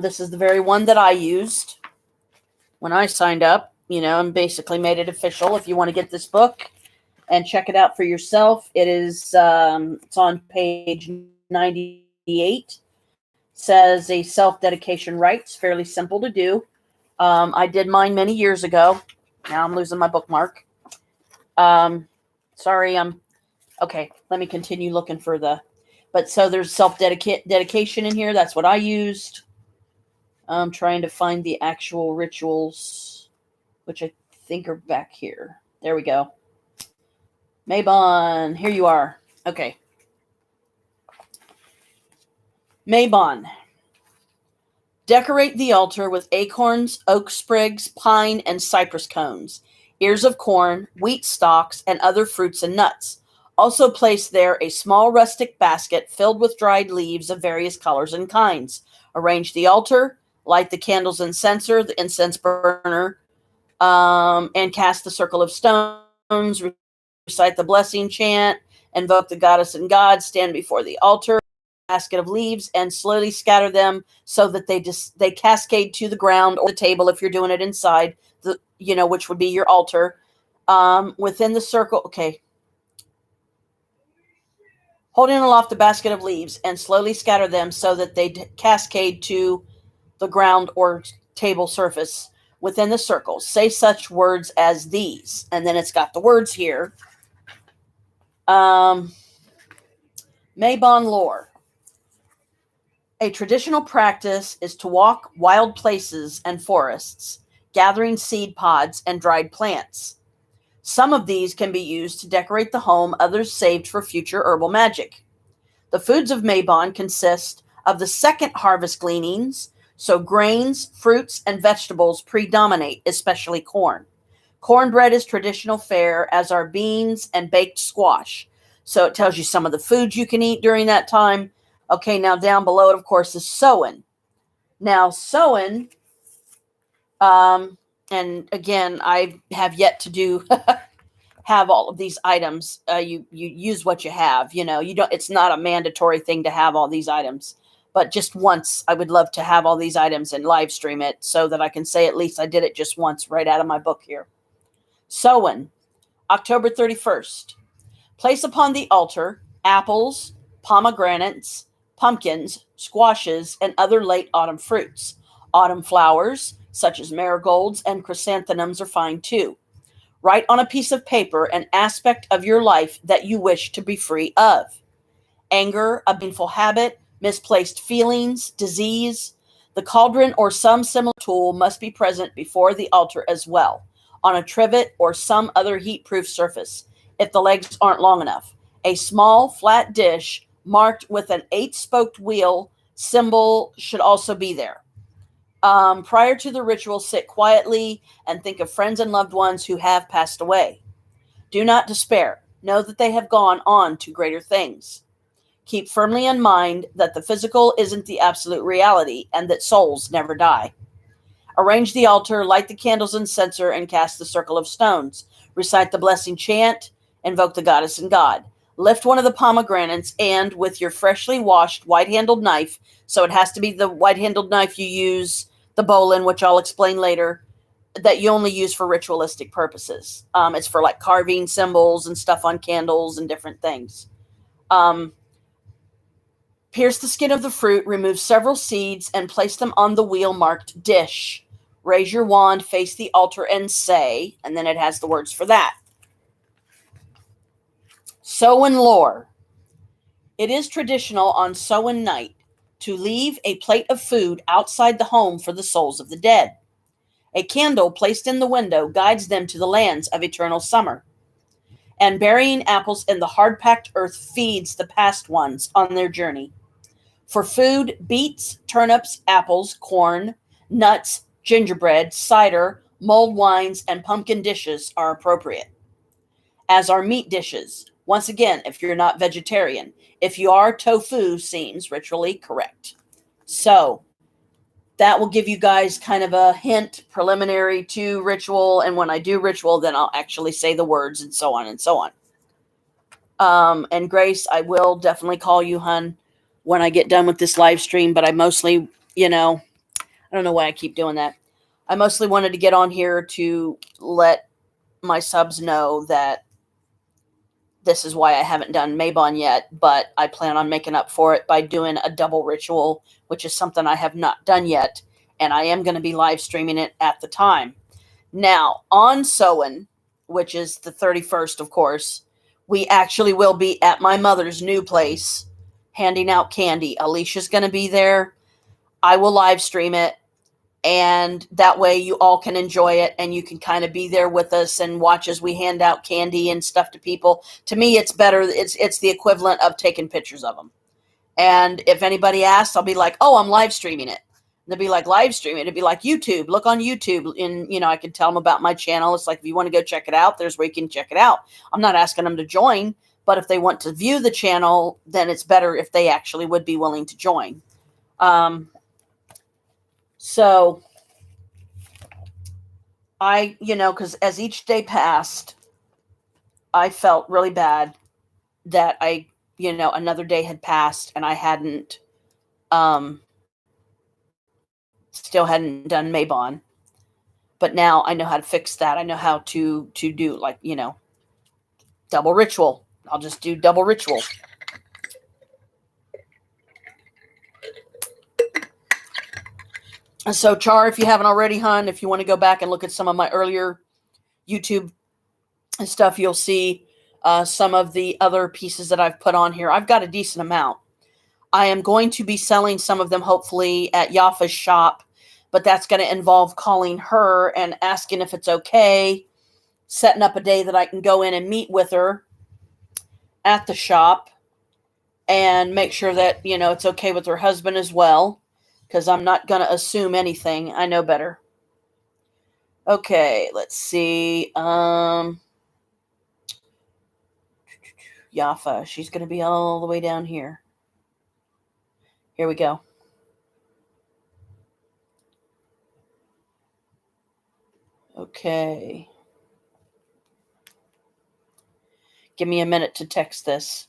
S1: This is the very one that I used when I signed up, and basically made it official. If you want to get this book and check it out for yourself, it is, it's on page 98. Says a self-dedication rite. It's fairly simple to do. I did mine many years ago. Now I'm losing my bookmark. Sorry, okay, let me continue looking for so there's self-dedication in here. That's what I used. I'm trying to find the actual rituals, which I think are back here. There we go. Mabon, here you are. Okay. Mabon. Decorate the altar with acorns, oak sprigs, pine, and cypress cones, ears of corn, wheat stalks, and other fruits and nuts. Also place there a small rustic basket filled with dried leaves of various colors and kinds. Arrange the altar, light the candles and censer, the incense burner, and cast the circle of stones, recite the blessing chant, invoke the goddess and god, stand before the altar, basket of leaves, and slowly scatter them so that they cascade to the ground or the table if you're doing it inside, which would be your altar. Within the circle, okay. Holding aloft the basket of leaves and slowly scatter them so that they cascade to the ground or table surface within the circle. Say such words as these. And then it's got the words here. Mabon lore. A traditional practice is to walk wild places and forests, gathering seed pods and dried plants. Some of these can be used to decorate the home, others saved for future herbal magic. The foods of Mabon consist of the second harvest gleanings, so grains, fruits, and vegetables predominate, especially corn. Cornbread is traditional fare, as are beans and baked squash. So it tells you some of the foods you can eat during that time. Okay, now down below it, of course, is Samhain. Now, Samhain, and again, I have yet to have all of these items. You use what you have. You don't. It's not a mandatory thing to have all these items. But just once, I would love to have all these items and live stream it so that I can say at least I did it just once right out of my book here. Samhain, October 31st. Place upon the altar apples, pomegranates, pumpkins, squashes, and other late autumn fruits. Autumn flowers, such as marigolds and chrysanthemums, are fine too. Write on a piece of paper an aspect of your life that you wish to be free of. Anger, a painful habit, misplaced feelings, disease. The cauldron or some similar tool must be present before the altar as well, on a trivet or some other heat-proof surface, if the legs aren't long enough. A small, flat dish marked with an 8-spoked wheel symbol should also be there. Prior to the ritual, sit quietly and think of friends and loved ones who have passed away. Do not despair. Know that they have gone on to greater things. Keep firmly in mind that the physical isn't the absolute reality and that souls never die. Arrange the altar, light the candles and censer, and cast the circle of stones. Recite the blessing chant, invoke the goddess and god. Lift one of the pomegranates and, with your freshly washed white-handled knife, so it has to be the white-handled knife you use the bowl in, which I'll explain later, that you only use for ritualistic purposes. It's for like carving symbols and stuff on candles and different things. Pierce the skin of the fruit, remove several seeds, and place them on the wheel marked dish. Raise your wand, face the altar, and say, and then it has the words for that. Samhain lore. It is traditional on Samhain night to leave a plate of food outside the home for the souls of the dead. A candle placed in the window guides them to the lands of eternal summer. And burying apples in the hard-packed earth feeds the past ones on their journey. For food, beets, turnips, apples, corn, nuts, gingerbread, cider, mulled wines, and pumpkin dishes are appropriate. As are meat dishes. Once again, if you're not vegetarian. If you are, tofu seems ritually correct. So, that will give you guys kind of a hint preliminary to ritual. And when I do ritual, then I'll actually say the words and so on and so on. And Grace, I will definitely call you, hun, when I get done with this live stream. But I mostly, I don't know why I keep doing that. I mostly wanted to get on here to let my subs know that this is why I haven't done Mabon yet, but I plan on making up for it by doing a double ritual, which is something I have not done yet, and I am going to be live streaming it at the time. Now, on Samhain, which is the 31st, of course, we actually will be at my mother's new place handing out candy. Alicia's going to be there. I will live stream it. And that way you all can enjoy it and you can kind of be there with us and watch as we hand out candy and stuff to people. To me, it's better. It's the equivalent of taking pictures of them. And if anybody asks, I'll be like, oh, I'm live streaming it. And they'll be like, live streaming. It'd be like YouTube. Look on YouTube. And, I can tell them about my channel. It's like, if you want to go check it out, there's where you can check it out. I'm not asking them to join, but if they want to view the channel, then it's better if they actually would be willing to join. So because as each day passed, I felt really bad that another day had passed and I hadn't, still hadn't done Mabon. But now I know how to fix that. I know how to do double ritual. I'll just do double ritual. So, Char, if you haven't already, hun, if you want to go back and look at some of my earlier YouTube stuff, you'll see some of the other pieces that I've put on here. I've got a decent amount. I am going to be selling some of them, hopefully, at Yafa's shop, but that's going to involve calling her and asking if it's okay, setting up a day that I can go in and meet with her at the shop and make sure that, it's okay with her husband as well. Because I'm not going to assume anything. I know better. Okay, let's see. Yafa, she's going to be all the way down here. Here we go. Okay. Give me a minute to text this.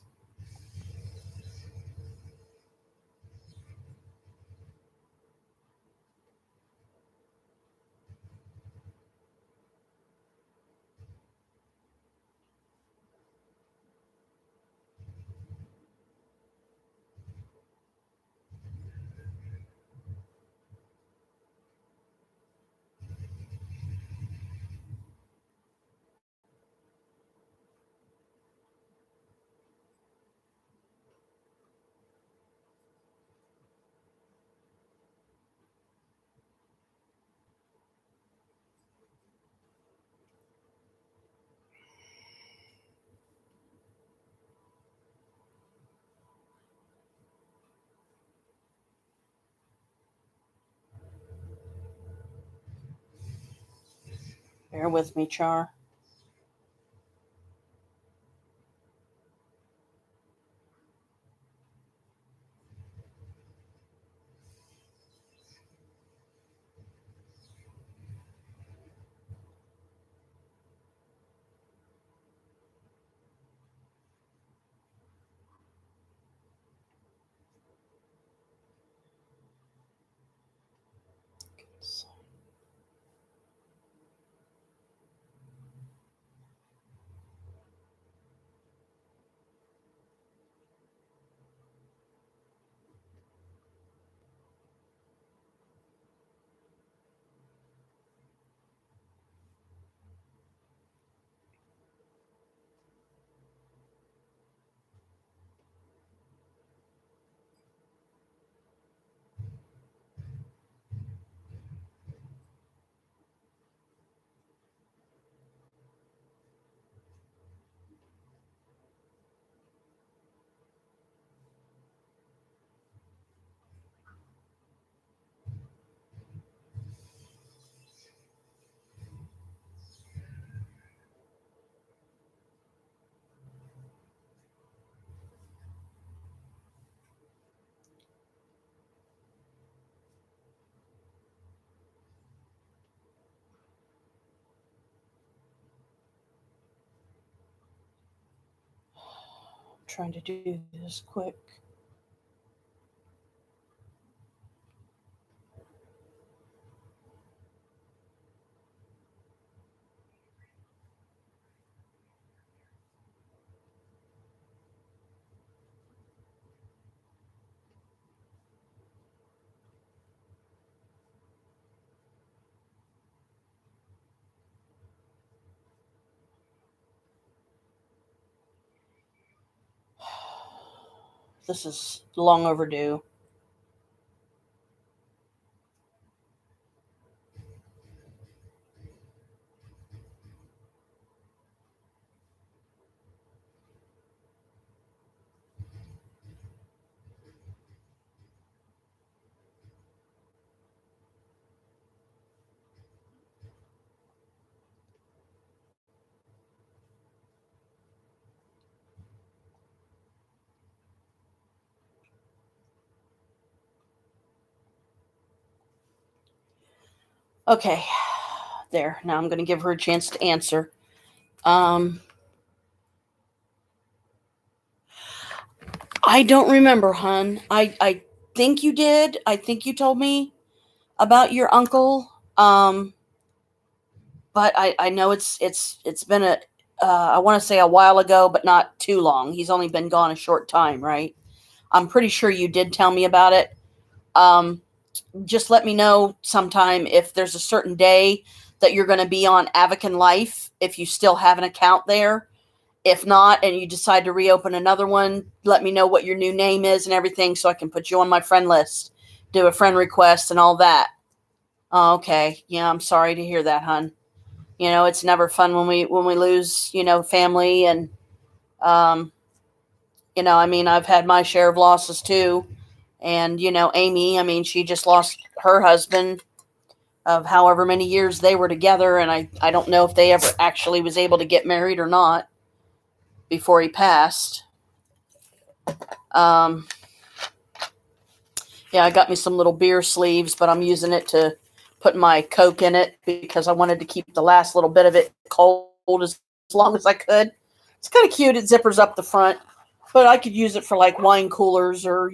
S1: Bear with me, Char. I'm trying to do this quick. This is long overdue. Okay, there. Now I'm going to give her a chance to answer. I don't remember, hun. I think you did. I think you told me about your uncle. But I know it's been I want to say a while ago, but not too long. He's only been gone a short time, right? I'm pretty sure you did tell me about it. Um, just let me know sometime if there's a certain day that you're going to be on Avakin Life, if you still have an account there. If not, and you decide to reopen another one, let me know what your new name is and everything so I can put you on my friend list, do a friend request and all that. Oh, okay. Yeah, I'm sorry to hear that, hun. It's never fun when we lose, family and um, I mean, I've had my share of losses too. And, Amy, I mean, she just lost her husband of however many years they were together. And I don't know if they ever actually was able to get married or not before he passed. Yeah, I got me some little beer sleeves, but I'm using it to put my Coke in it because I wanted to keep the last little bit of it cold as long as I could. It's kind of cute. It zippers up the front, but I could use it for like wine coolers or,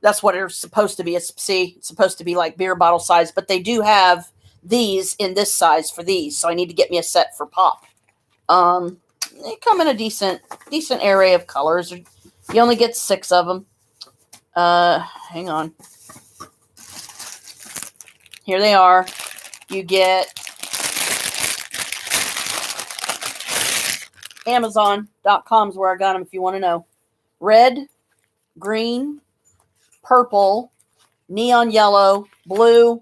S1: that's what it's supposed to be. It's supposed to be like beer bottle size, but they do have these in this size for these. So I need to get me a set for Pop. They come in a decent array of colors. You only get 6 of them. Hang on. Here they are. You get Amazon.com is where I got them if you want to know. Red, green, purple, neon yellow, blue,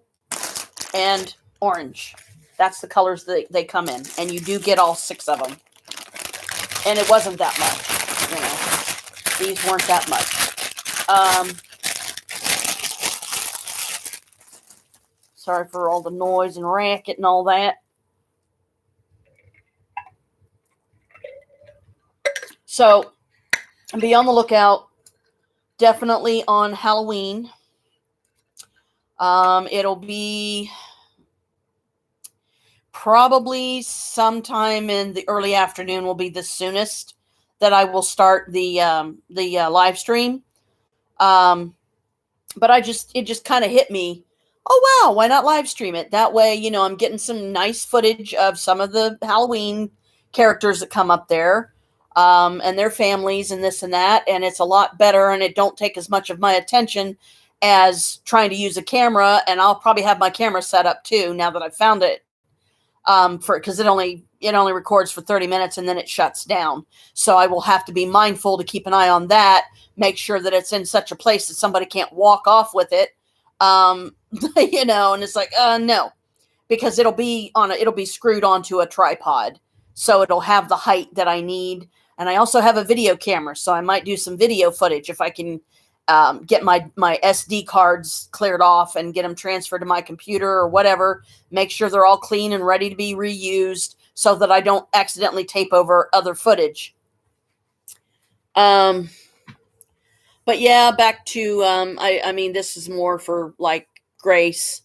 S1: and orange. That's the colors that they come in. And you do get all 6 of them. And it wasn't that much. These weren't that much. Sorry for all the noise and racket and all that. So be on the lookout. Definitely on Halloween. It'll be probably sometime in the early afternoon will be the soonest that I will start the live stream. But it just kind of hit me. Oh wow, why not live stream it? That way, I'm getting some nice footage of some of the Halloween characters that come up there, and their families and this and that, and it's a lot better, and it don't take as much of my attention as trying to use a camera. And I'll probably have my camera set up too now that I've found it, because it only records for 30 minutes and then it shuts down. So I will have to be mindful to keep an eye on that, make sure that it's in such a place that somebody can't walk off with it. And it's like, no, because it'll be screwed onto a tripod. So it'll have the height that I need. And I also have a video camera, so I might do some video footage if I can get my SD cards cleared off and get them transferred to my computer or whatever. Make sure they're all clean and ready to be reused so that I don't accidentally tape over other footage. But yeah, back to I mean, this is more for like Grace.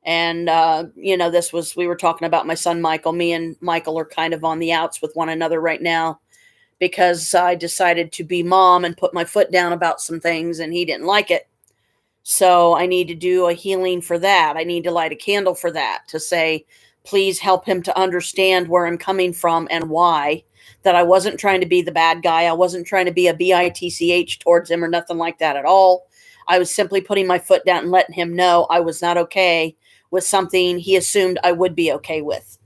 S1: And we were talking about my son Michael. Me and Michael are kind of on the outs with one another right now, because I decided to be mom and put my foot down about some things, and he didn't like it. So I need to do a healing for that. I need to light a candle for that, to say, please help him to understand where I'm coming from and why, that I wasn't trying to be the bad guy. I wasn't trying to be a bitch towards him or nothing like that at all. I was simply putting my foot down and letting him know I was not okay with something he assumed I would be okay with.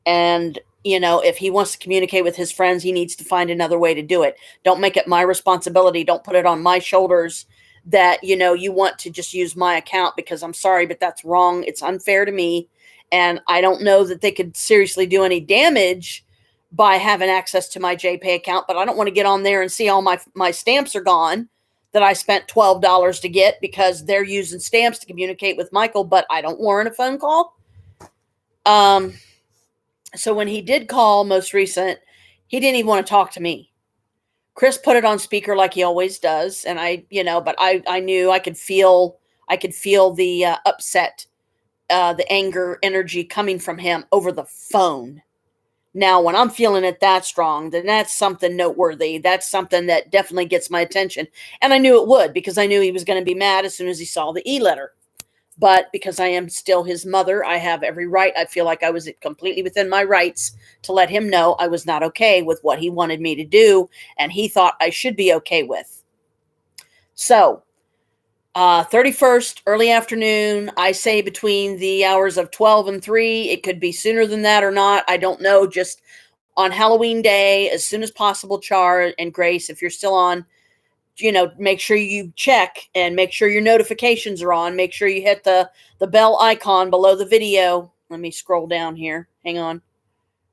S1: And if he wants to communicate with his friends, he needs to find another way to do it. Don't make it my responsibility. Don't put it on my shoulders that, you want to just use my account, because I'm sorry, but that's wrong. It's unfair to me. And I don't know that they could seriously do any damage by having access to my JPay account, but I don't want to get on there and see all my stamps are gone that I spent $12 to get, because they're using stamps to communicate with Michael, but I don't warrant a phone call. So when he did call most recent, he didn't even want to talk to me. Chris put it on speaker like he always does. And but I knew I could feel the upset, the anger energy coming from him over the phone. Now, when I'm feeling it that strong, then that's something noteworthy. That's something that definitely gets my attention. And I knew it would, because I knew he was going to be mad as soon as he saw the e-letter. But because I am still his mother, I have every right. I feel like I was completely within my rights to let him know I was not okay with what he wanted me to do, and he thought I should be okay with. So, 31st, early afternoon, I say between the hours of 12 and 3. It could be sooner than that or not. I don't know. Just on Halloween day, as soon as possible, Char and Grace, if you're still on, make sure you check and make sure your notifications are on. Make sure you hit the bell icon below the video. Let me scroll down here. Hang on.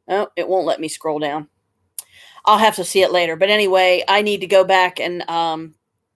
S1: Oh, it won't let me scroll down. I'll have to see it later. But anyway, I need to go back and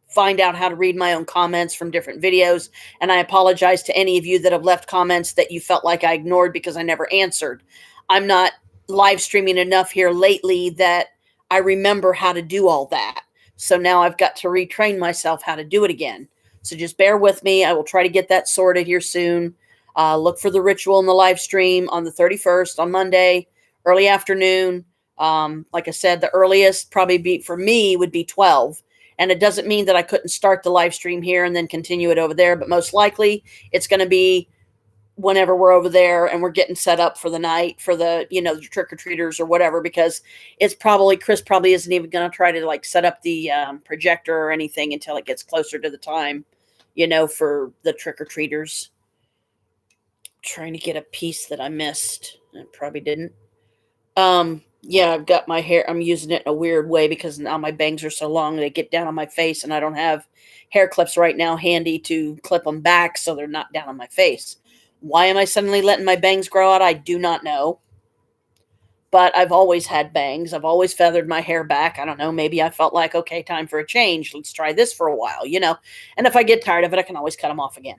S1: find out how to read my own comments from different videos. And I apologize to any of you that have left comments that you felt like I ignored because I never answered. I'm not live streaming enough here lately that I remember how to do all that. So now I've got to retrain myself how to do it again. So just bear with me. I will try to get that sorted here soon. Look for the ritual in the live stream on the 31st on Monday, early afternoon. Like I said, the earliest probably for me would be 12. And it doesn't mean that I couldn't start the live stream here and then continue it over there. But most likely it's going to be whenever we're over there and we're getting set up for the night for the, the trick-or-treaters or whatever, because Chris probably isn't even going to try to set up the projector or anything until it gets closer to the time, for the trick-or-treaters. Trying to get a piece that I missed. I probably didn't. Yeah, I've got my hair. I'm using it in a weird way because now my bangs are so long they get down on my face, and I don't have hair clips right now handy to clip them back so they're not down on my face. Why am I suddenly letting my bangs grow out? I do not know. But I've always had bangs. I've always feathered my hair back. I don't know. Maybe I felt like, okay, time for a change. Let's try this for a while, And if I get tired of it, I can always cut them off again.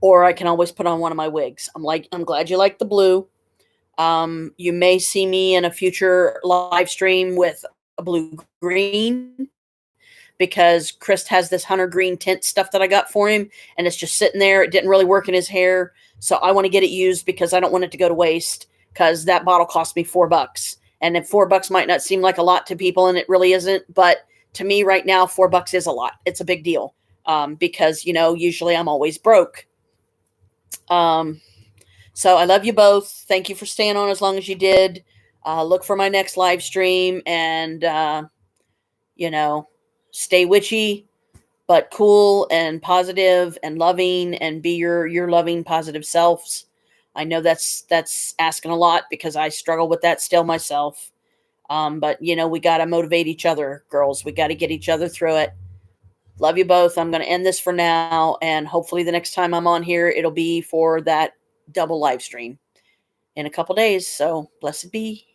S1: Or I can always put on one of my wigs. I'm glad you like the blue. You may see me in a future live stream with a blue green because Chris has this hunter green tint stuff that I got for him, and it's just sitting there. It didn't really work in his hair, so I want to get it used because I don't want it to go to waste. Because that bottle cost me $4, and if $4 might not seem like a lot to people, and it really isn't, but to me right now, $4 is a lot. It's a big deal because usually I'm always broke. Um, so I love you both. Thank you for staying on as long as you did. Look for my next live stream, and you know, stay witchy, but cool and positive and loving, and be your loving, positive selves. I know that's asking a lot because I struggle with that still myself. But we got to motivate each other, girls. We got to get each other through it. Love you both. I'm going to end this for now, and hopefully the next time I'm on here, it'll be for that double live stream in a couple days. So blessed be.